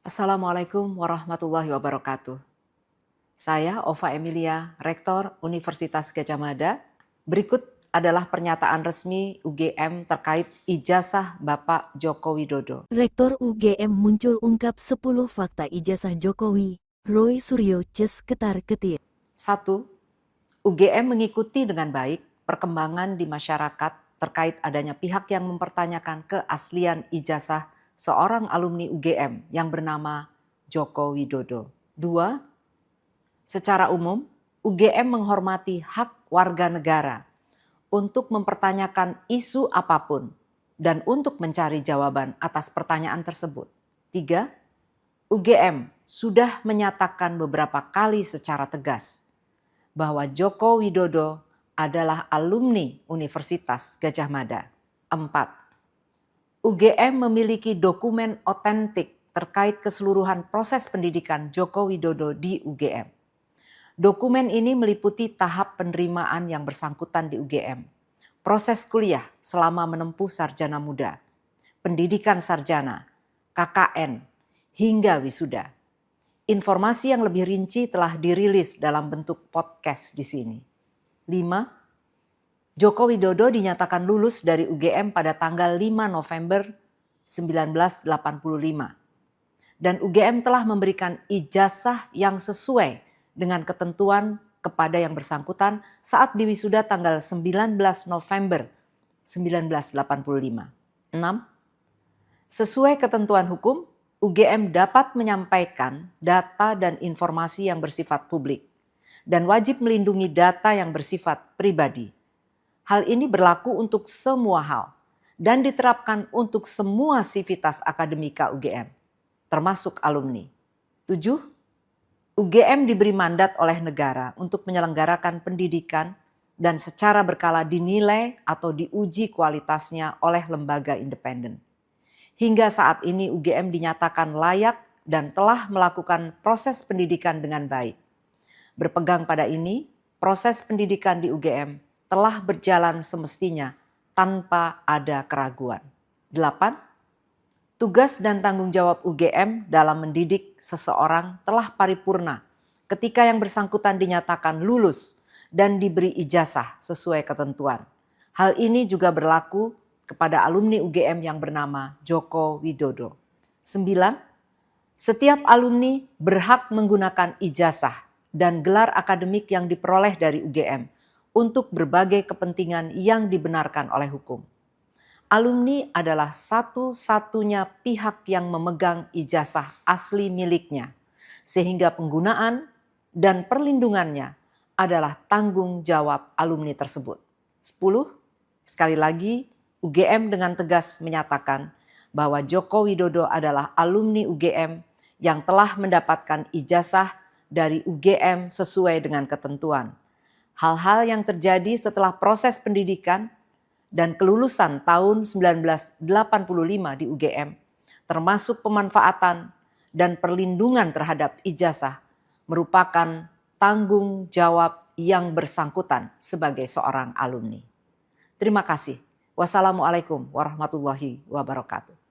Assalamualaikum warahmatullahi wabarakatuh. Saya Ova Emilia, Rektor Universitas Gadjah Mada. Berikut adalah pernyataan resmi UGM terkait ijazah Bapak Joko Widodo. Rektor UGM muncul ungkap 10 fakta ijazah Jokowi, Roy Suryo Ces ketar-ketir. 1. UGM mengikuti dengan baik perkembangan di masyarakat terkait adanya pihak yang mempertanyakan keaslian ijazah seorang alumni UGM yang bernama Joko Widodo. 2. Secara umum, UGM menghormati hak warga negara untuk mempertanyakan isu apapun dan untuk mencari jawaban atas pertanyaan tersebut. 3. UGM sudah menyatakan beberapa kali secara tegas bahwa Joko Widodo adalah alumni Universitas Gadjah Mada. 4. UGM memiliki dokumen otentik terkait keseluruhan proses pendidikan Joko Widodo di UGM. Dokumen ini meliputi tahap penerimaan yang bersangkutan di UGM, proses kuliah selama menempuh sarjana muda, pendidikan sarjana, KKN, hingga wisuda. Informasi yang lebih rinci telah dirilis dalam bentuk podcast di sini. 5. Joko Widodo dinyatakan lulus dari UGM pada tanggal 5 November 1985. Dan UGM telah memberikan ijazah yang sesuai dengan ketentuan kepada yang bersangkutan saat diwisuda tanggal 19 November 1985. 6. Sesuai ketentuan hukum, UGM dapat menyampaikan data dan informasi yang bersifat publik dan wajib melindungi data yang bersifat pribadi. Hal ini berlaku untuk semua hal dan diterapkan untuk semua sivitas akademika UGM, termasuk alumni. 7. UGM diberi mandat oleh negara untuk menyelenggarakan pendidikan dan secara berkala dinilai atau diuji kualitasnya oleh lembaga independen. Hingga saat ini UGM dinyatakan layak dan telah melakukan proses pendidikan dengan baik. Berpegang pada ini, proses pendidikan di UGM telah berjalan semestinya tanpa ada keraguan. 8. Tugas dan tanggung jawab UGM dalam mendidik seseorang telah paripurna ketika yang bersangkutan dinyatakan lulus dan diberi ijazah sesuai ketentuan. Hal ini juga berlaku kepada alumni UGM yang bernama Joko Widodo. 9. Setiap alumni berhak menggunakan ijazah dan gelar akademik yang diperoleh dari UGM untuk berbagai kepentingan yang dibenarkan oleh hukum. Alumni adalah satu-satunya pihak yang memegang ijazah asli miliknya, sehingga penggunaan dan perlindungannya adalah tanggung jawab alumni tersebut. 10. Sekali lagi, UGM dengan tegas menyatakan bahwa Joko Widodo adalah alumni UGM yang telah mendapatkan ijazah dari UGM sesuai dengan ketentuan. Hal-hal yang terjadi setelah proses pendidikan dan kelulusan tahun 1985 di UGM, termasuk pemanfaatan dan perlindungan terhadap ijazah, merupakan tanggung jawab yang bersangkutan sebagai seorang alumni. Terima kasih. Wassalamualaikum warahmatullahi wabarakatuh.